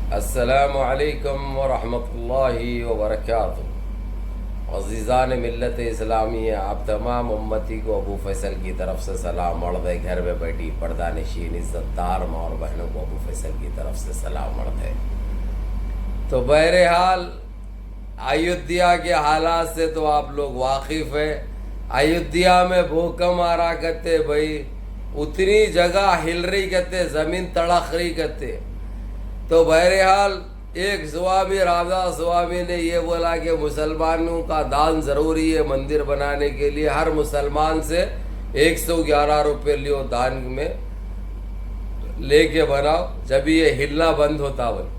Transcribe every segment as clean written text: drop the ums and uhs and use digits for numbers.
अस्सलामु अलैकुम वरहमतुल्लाहि वबरकातुहू। अज़ीज़ान मिल्लत इस्लामी, आप तमाम उम्मती को अबू फैसल की तरफ से सलाम। मर्द घर में बैठी पर्दा नशीन इज़्ज़तदार माँ और बहनों को अबू फैसल की तरफ से सलाम मर्द है। तो बहरहाल अयोध्या के हालात से तो आप लोग वाकिफ़ है। अयोध्या में भूकंप आ रहा करते भाई, उतनी जगह हिल रही करते, ज़मीन तड़क रही करते। तो बहरहाल एक स्वामी रामदास स्वामी ने ये बोला कि मुसलमानों का दान ज़रूरी है। मंदिर बनाने के लिए हर मुसलमान से 111 रुपये लियो, दान में लेके बनाओ, जब ये हिलना बंद होता बन।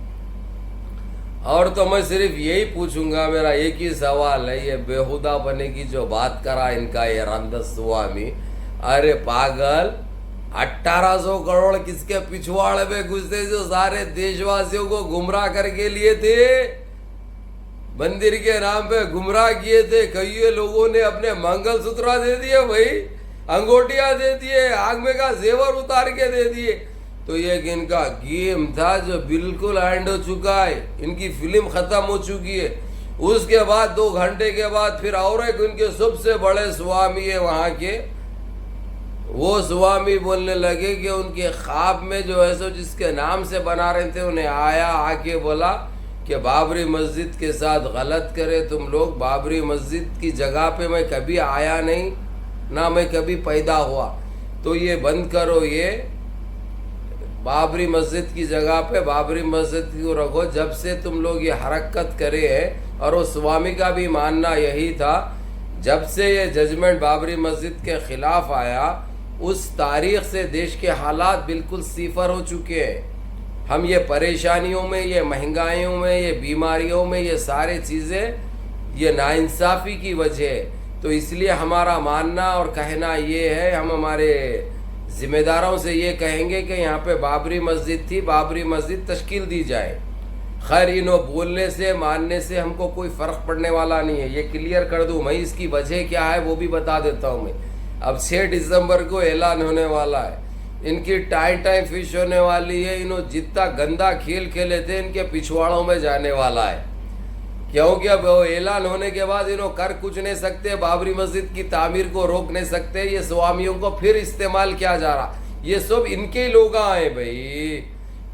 और तो मैं सिर्फ यही पूछूंगा, मेरा एक ही सवाल है, ये बेहुदा बने की जो बात करा इनका ये रामदास स्वामी, अरे पागल, 1800 करोड़ किसके पिछवाड़े में घुसते जो सारे देशवासियों को गुमराह करके लिए थे, मंदिर के नाम पे गुमराह किए थे। कई लोगों ने अपने मंगलसूत्र दे दिए भाई, अंगूठियां दे दिए, आंख में का जेवर उतार के दे दिए। तो ये इनका गेम था जो बिल्कुल एंड हो चुका है, इनकी फिल्म खत्म हो चुकी है। उसके बाद 2 घंटे के बाद फिर और एक उनके सबसे बड़े स्वामी है वहाँ के, वो स्वामी बोलने लगे कि उनके ख्वाब में जो है सो जिसके नाम से बना रहे थे, उन्हें आया, आके बोला कि बाबरी मस्जिद के साथ गलत करे तुम लोग। बाबरी मस्जिद की जगह पे मैं कभी आया नहीं, ना मैं कभी पैदा हुआ, तो ये बंद करो, ये बाबरी मस्जिद की जगह पे बाबरी मस्जिद को रखो। जब से तुम लोग ये हरकत करे हैं, और वो स्वामी का भी मानना यही था, जब से ये जजमेंट बाबरी मस्जिद के ख़िलाफ़ आया, उस तारीख़ से देश के हालात बिल्कुल सिफर हो चुके हैं। हम ये परेशानियों में, ये महंगाइयों में, ये बीमारियों में, ये सारे चीज़ें, ये नाइंसाफ़ी की वजह है। तो इसलिए हमारा मानना और कहना ये है, हम हमारे ज़िम्मेदारों से ये कहेंगे कि यहाँ पे बाबरी मस्जिद थी, बाबरी मस्जिद तश्कील दी जाए। खैर, इन्हों बोलने से मानने से हमको कोई फ़र्क पड़ने वाला नहीं है, ये क्लियर कर दूँ मैं। इसकी वजह क्या है वो भी बता देता हूँ मैं। अब 6 दिसंबर को ऐलान होने वाला है, इनकी टाइम फिश होने वाली है। इन्हों जितना गंदा खेल खेले थे, इनके पिछवाड़ों में जाने वाला है, क्योंकि अब ऐलान होने के बाद इन्हों कर कुछ नहीं सकते, बाबरी मस्जिद की तामीर को रोक नहीं सकते। ये स्वामियों को फिर इस्तेमाल किया जा रहा, ये सब इनके लोग आए भाई।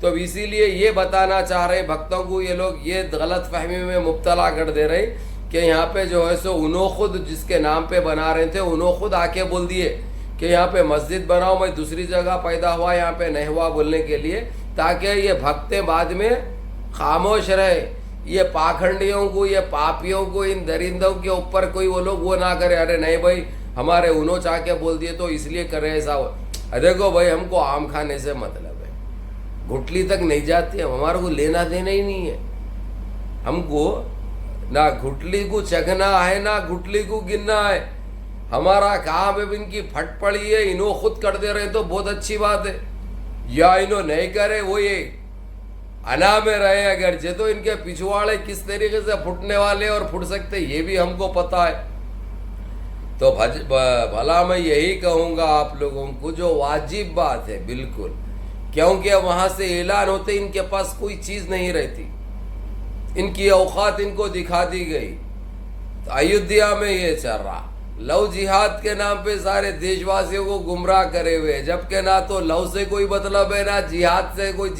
तो इसीलिए ये बताना चाह रहे भक्तों को, ये लोग ये गलत फहमी में मुब्तला कर दे रहे कि यहाँ पे जो है सो उन्हों खुद जिसके नाम पे बना रहे थे, उन्हों खुद आके बोल दिए कि यहाँ पे मस्जिद बनाओ, मैं दूसरी जगह पैदा हुआ, यहाँ पे नहीं हुआ, बोलने के लिए, ताकि ये भक्तें बाद में खामोश रहे। ये पाखंडियों को, ये पापियों को, इन दरिंदों के ऊपर कोई वो लोग वो ना करे, अरे नहीं भाई हमारे उन्हों चाह के बोल दिए तो इसलिए कर रहे ऐसा। देखो भाई, हमको आम खाने से मतलब है, गुटली तक नहीं जाती है, हमारे को लेना देना ही नहीं है। हमको ना गुटली को चखना है, ना गुटली को गिनना है। हमारा काम है, इनकी फट पड़ी है, इन्हों खुद कर दे रहे तो बहुत अच्छी बात है, या इन्हों नहीं करे वो ये अना में रहे अगर जे, तो इनके पिछवाड़े किस तरीके से फुटने वाले और फुट सकते ये भी हमको पता है। तो भला मैं यही कहूँगा आप लोगों को, जो वाजिब बात है बिल्कुल, क्योंकि वहाँ से ऐलान होते इनके पास कोई चीज़ नहीं रहती, इनकी औकात इनको दिखा दी गई। तो अयोध्या में ये चल रहा, लव जिहाद के नाम पे सारे देशवासियों को गुमराह करे हुए, जबकि ना तो लव से कोई मतलब है, ना जिहाद से कोई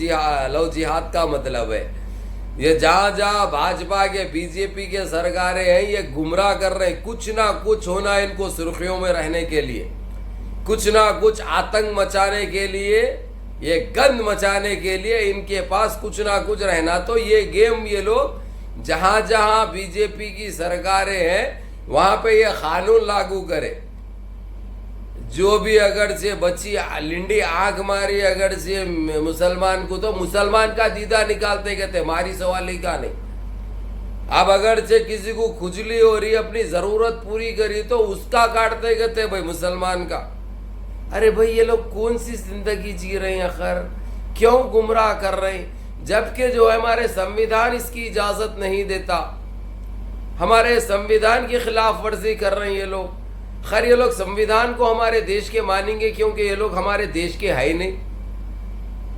लव जिहाद का मतलब है। ये जहाँ जहाँ भाजपा के, बीजेपी के सरकारें हैं, ये गुमराह कर रहे हैं। कुछ ना कुछ होना इनको सुर्खियों में रहने के लिए, कुछ ना कुछ आतंक मचाने के लिए, ये गंद मचाने के लिए इनके पास कुछ ना कुछ रहना। तो ये गेम ये लोग जहाँ जहाँ बीजेपी की सरकारें हैं वहाँ पे ये कानून लागू करे, जो भी अगर से बच्ची लिंडी आंख मारी अगर से मुसलमान को, तो मुसलमान का दीदा निकालते कहते, मारी सवाली का नहीं। अब अगर से किसी को खुजली हो रही, अपनी ज़रूरत पूरी करी, तो उसका काटते कहते भाई मुसलमान का। अरे भाई ये लोग कौन सी जिंदगी जी रहे हैं आखिर, क्यों गुमराह कर रहे हैं, जबकि जो है हमारे संविधान इसकी इजाज़त नहीं देता, हमारे संविधान की खिलाफ वर्जी कर रहे हैं ये लोग। खैर, ये लोग संविधान को हमारे देश के मानेंगे क्योंकि ये लोग हमारे देश के है ही नहीं।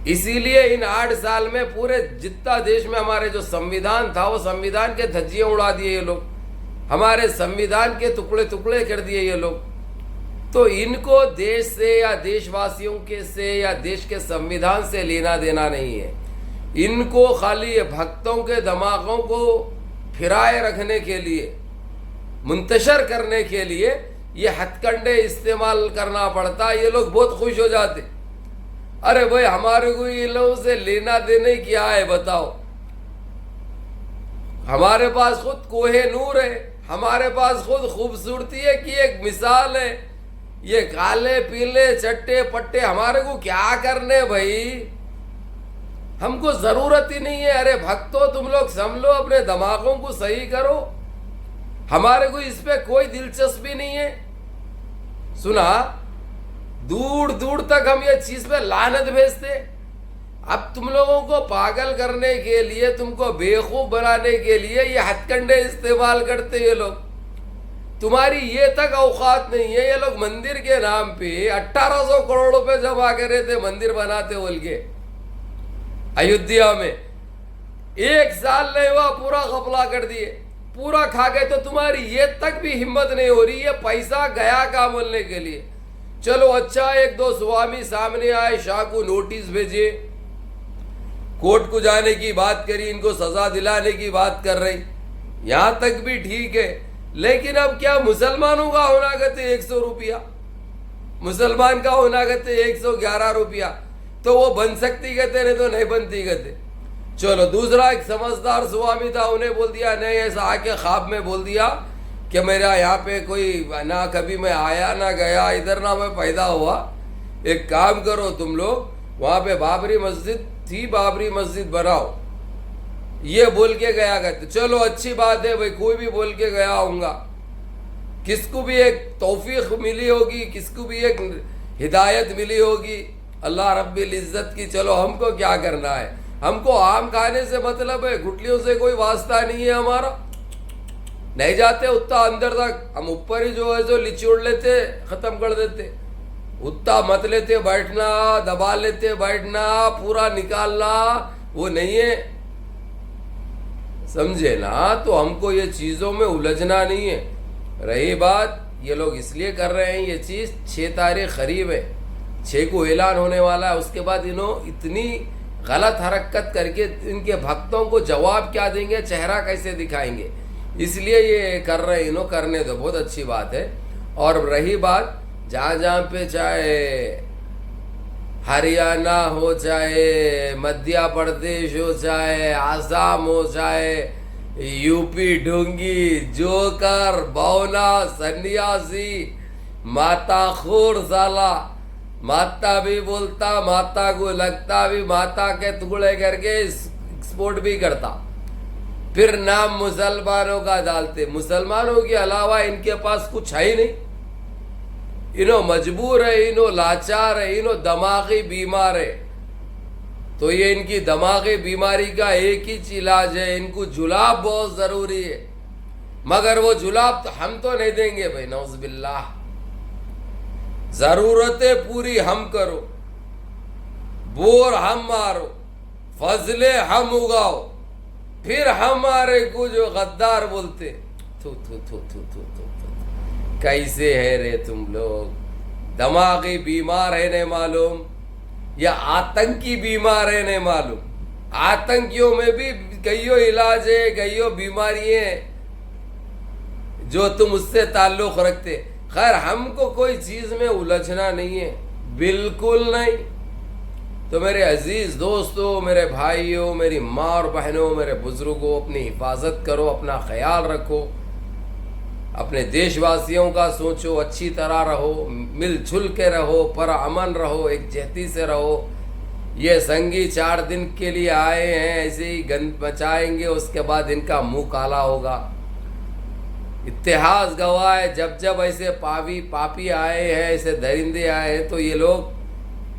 इसीलिए इन 8 साल में पूरे जितना देश में हमारे जो संविधान था वो संविधान के धज्जियां उड़ा दिए ये लोग, हमारे संविधान के टुकड़े टुकड़े कर दिए ये लोग। तो इनको देश से या देशवासियों के से या देश के संविधान से लेना देना नहीं है। इनको खाली ये भक्तों के दिमागों को फिराए रखने के लिए, मुंतशर करने के लिए ये हथकंडे इस्तेमाल करना पड़ता। ये लोग बहुत खुश हो जाते, अरे भाई हमारे को ये लोगों से लेना देने क्या है बताओ। हमारे पास खुद कोहे नूर है, हमारे पास खुद खूबसूरती है कि एक मिसाल है। ये काले पीले चट्टे पट्टे हमारे को क्या करने भाई, हमको जरूरत ही नहीं है। अरे भक्तों तुम लोग संभलो, अपने दिमागों को सही करो, हमारे को इस पे कोई दिलचस्पी नहीं है। सुना, दूर दूर तक हम ये चीज पे लानत भेजते। अब तुम लोगों को पागल करने के लिए, तुमको बेवकूफ बनाने के लिए ये हथकंडे इस्तेमाल करते ये लोग। तुम्हारी ये तक औकात नहीं है। ये लोग मंदिर के नाम पे 1800 करोड़ रुपए जमा करे थे मंदिर बनाते बोल के अयोध्या में। 1 साल नहीं हुआ पूरा घपला कर दिए, पूरा खा गए। तो तुम्हारी ये तक भी हिम्मत नहीं हो रही है पैसा गया का बोलने के लिए। चलो अच्छा, 1-2 स्वामी सामने आए, शाह को नोटिस भेजे, कोर्ट को जाने की बात करी, इनको सजा दिलाने की बात कर रही, यहां तक भी ठीक है। लेकिन अब क्या मुसलमानों का होना कहते 100 रुपया, मुसलमान का होना कहते 111 रुपया, तो वो बन सकती कहते, नहीं तो नहीं बनती कहते। चलो दूसरा एक समझदार स्वामी था, उन्हें बोल दिया नहीं, ऐसा आके ख्वाब में बोल दिया कि मेरा यहाँ पे कोई ना कभी मैं आया ना गया, इधर ना मैं पैदा हुआ। एक काम करो तुम लोग, वहाँ पे बाबरी मस्जिद थी, बाबरी मस्जिद बनाओ, ये बोल के गया करते। चलो अच्छी बात है भाई, कोई भी बोल के गया होगा, किसको भी एक तौफीक मिली होगी, किसको भी एक हिदायत मिली होगी अल्लाह रब्बिल इज्जत की। चलो हमको क्या करना है, हमको आम खाने से मतलब है, गुटलियों से कोई वास्ता नहीं है हमारा। नहीं जाते उतना अंदर तक, हम ऊपर ही जो है जो लिचोड़ लेते, खत्म कर देते। उतना मत लेते बैठना, दबा लेते बैठना, पूरा निकालना वो नहीं है, समझे ना। तो हमको ये चीजों में उलझना नहीं है। रही बात, ये लोग इसलिए कर रहे हैं ये चीज, 6 तारीख करीब है, 6 को ऐलान होने वाला है। उसके बाद इन्होंने इतनी गलत हरकत करके इनके भक्तों को जवाब क्या देंगे, चेहरा कैसे दिखाएंगे, इसलिए ये कर रहे हैं। इन्हों करने दो, बहुत अच्छी बात है। और रही बात, जहाँ जहाँ पे चाहे हरियाणा हो, चाहे मध्य प्रदेश हो, चाहे आसाम हो, चाहे यूपी ढोंगी, जोकर, बौना, सन्यासी, माता खोर साला, माता भी बोलता, माता को लगता भी, माता के टुकड़े करके एक्सपोर्ट भी करता, फिर नाम मुसलमानों का डालते। मुसलमानों के अलावा इनके पास कुछ है ही नहीं। इनो मजबूर है, इनो लाचार है, इनो दिमागी बीमार है। तो ये इनकी दिमागी बीमारी का एक ही इलाज है, इनको जुलाब बहुत जरूरी है। मगर वो जुलाब तो हम तो नहीं देंगे भाई, नौज़बिल्लाह। जरूरतें पूरी हम करो, बोर हम मारो, फजले हम उगाओ, फिर हमारे को जो गद्दार बोलते, थू थू थू थू थू थू। कैसे है रे तुम लोग, दिमागी बीमार है नहीं मालूम, या आतंकी बीमार है नहीं मालूम। आतंकियों में भी कईयों इलाज है, कईयों बीमारियां जो तुम उससे ताल्लुक रखते। खैर हमको कोई चीज में उलझना नहीं है, बिल्कुल नहीं। तो मेरे अजीज दोस्तों, मेरे भाइयों, मेरी माँ और बहनों, मेरे बुजुर्गों, अपनी हिफाजत करो, अपना ख्याल रखो, अपने देशवासियों का सोचो, अच्छी तरह रहो, मिलजुल के रहो, पर अमन रहो, एक जहती से रहो। ये संगी 4 दिन के लिए आए हैं, ऐसे ही गंद मचाएंगे, उसके बाद इनका मुंह काला होगा। इतिहास गवाह है, जब जब ऐसे पापी आए हैं, ऐसे दरिंदे आए हैं, तो ये लोग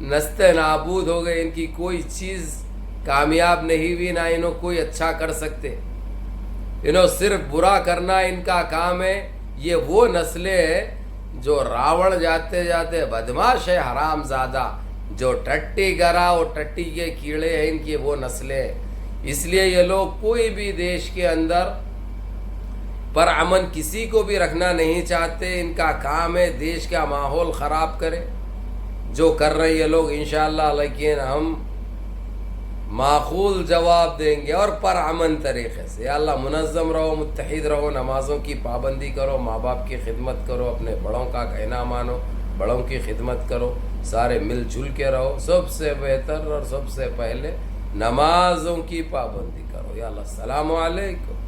नस्ते नाबूद हो गए। इनकी कोई चीज़ कामयाब नहीं हुई, ना इन्हों कोई अच्छा कर सकते। इन्हों सिर्फ बुरा करना इनका काम है। ये वो नस्लें है जो रावण जाते जाते बदमाश है, हरामजादा, जो टट्टी गरा वो टट्टी के कीड़े हैं, इनकी वो नस्लें हैं। इसलिए ये लोग कोई भी देश के अंदर पर अमन किसी को भी रखना नहीं चाहते। इनका काम है देश का माहौल ख़राब करे, जो कर रहे हैं ये लोग इंशाअल्लाह। लेकिन हम माखूल जवाब देंगे और पर अमन तरीक़े से। या अल्लाह मुनज़्ज़म रहो, मुत्तहिद रहो, नमाज़ों की पाबंदी करो, माँ बाप की खिदमत करो, अपने बड़ों का कहना मानो, बड़ों की खिदमत करो, सारे मिलजुल के रहो। सबसे बेहतर और सबसे पहले नमाज़ों की पाबंदी करो। या अल्लाह। अस्सलामु अलैकुम।